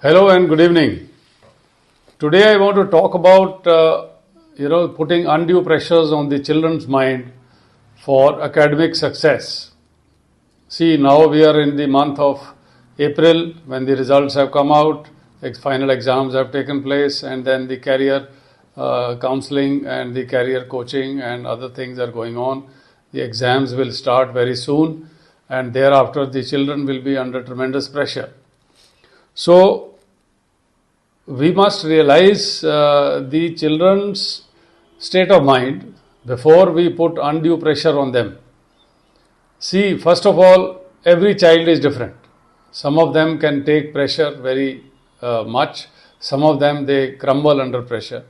Hello and good evening. Today I want to talk about putting undue pressures on the children's mind for academic success. See, now we are in the month of April when the results have come out, final exams have taken place, and then the career counseling and the career coaching and other things are going on. The exams will start very soon, and thereafter the children will be under tremendous pressure. So we must realize the children's state of mind before we put undue pressure on them. See, first of all, every child is different. Some of them can take pressure very much. Some of them, they crumble under pressure.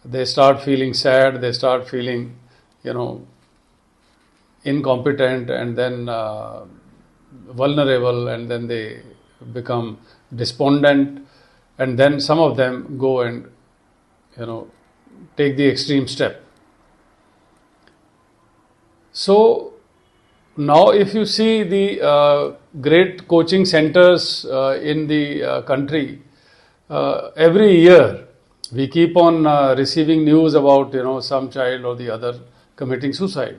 They start feeling sad, they start feeling, incompetent, and then vulnerable, and then they become despondent. And then some of them go and, take the extreme step. So now if you see the great coaching centers in the country, every year we keep on receiving news about, some child or the other committing suicide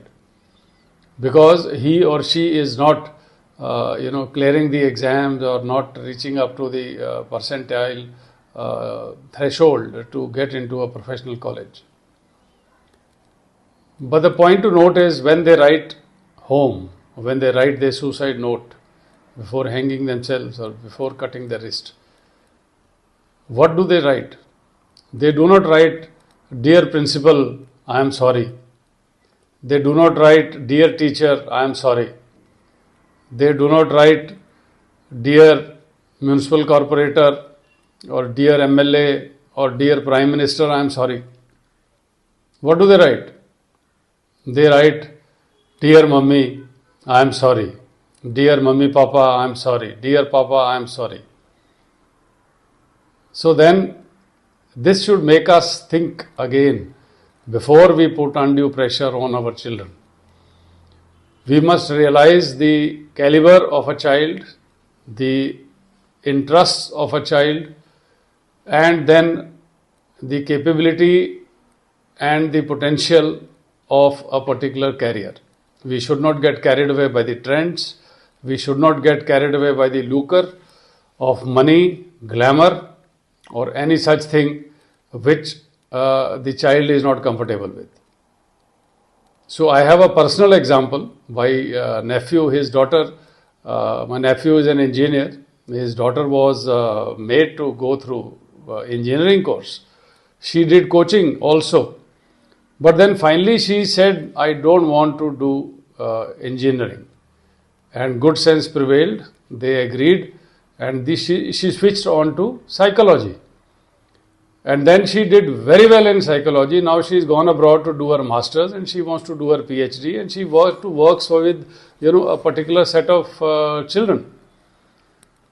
because he or she is not clearing the exams or not reaching up to the percentile threshold to get into a professional college. But the point to note is when they write home, when they write their suicide note before hanging themselves or before cutting their wrist, what do they write? They do not write, "Dear principal, I am sorry." They do not write, "Dear teacher, I am sorry." They do not write, "Dear municipal corporator," or "Dear MLA," or "Dear Prime Minister, I am sorry." What do they write? They write, "Dear Mummy, I am sorry." "Dear Mummy Papa, I am sorry." "Dear Papa, I am sorry." So then, this should make us think again before we put undue pressure on our children. We must realize the caliber of a child, the interests of a child, and then the capability and the potential of a particular career. We should not get carried away by the trends. We should not get carried away by the lucre of money, glamour, or any such thing which the child is not comfortable with. So I have a personal example. My nephew, his daughter, my nephew is an engineer. His daughter was made to go through engineering course. She did coaching also. But then finally she said, "I don't want to do engineering." And good sense prevailed. They agreed and she switched on to psychology. And then she did very well in psychology. Now she's gone abroad to do her master's and she wants to do her PhD, and she works with a particular set of children.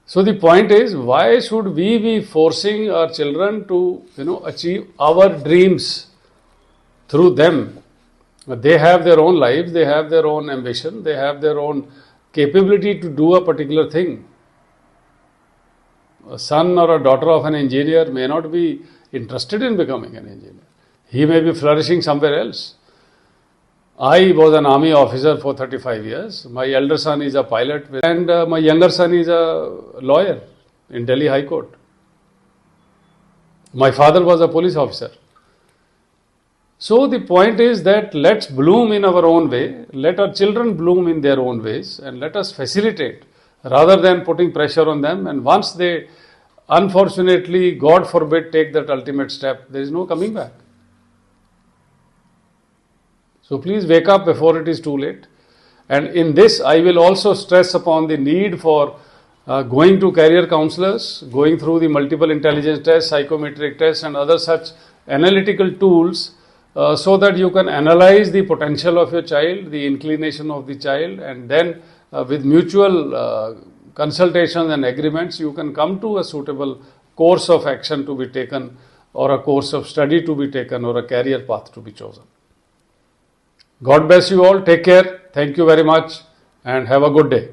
So the point is, why should we be forcing our children to achieve our dreams through them? They have their own lives, they have their own ambition, they have their own capability to do a particular thing. A son or a daughter of an engineer may not be interested in becoming an engineer. He may be flourishing somewhere else. I was an army officer for 35 years. My elder son is a pilot and my younger son is a lawyer in Delhi High Court. My father was a police officer. So the point is that let's bloom in our own way. Let our children bloom in their own ways and let us facilitate rather than putting pressure on them. And once they, unfortunately, God forbid, take that ultimate step, there is no coming back. So please wake up before it is too late. And in this, I will also stress upon the need for going to career counselors, going through the multiple intelligence tests, psychometric tests, and other such analytical tools so that you can analyze the potential of your child, the inclination of the child, and then with mutual consultations and agreements, you can come to a suitable course of action to be taken, or a course of study to be taken, or a career path to be chosen. God bless you all. Take care. Thank you very much and have a good day.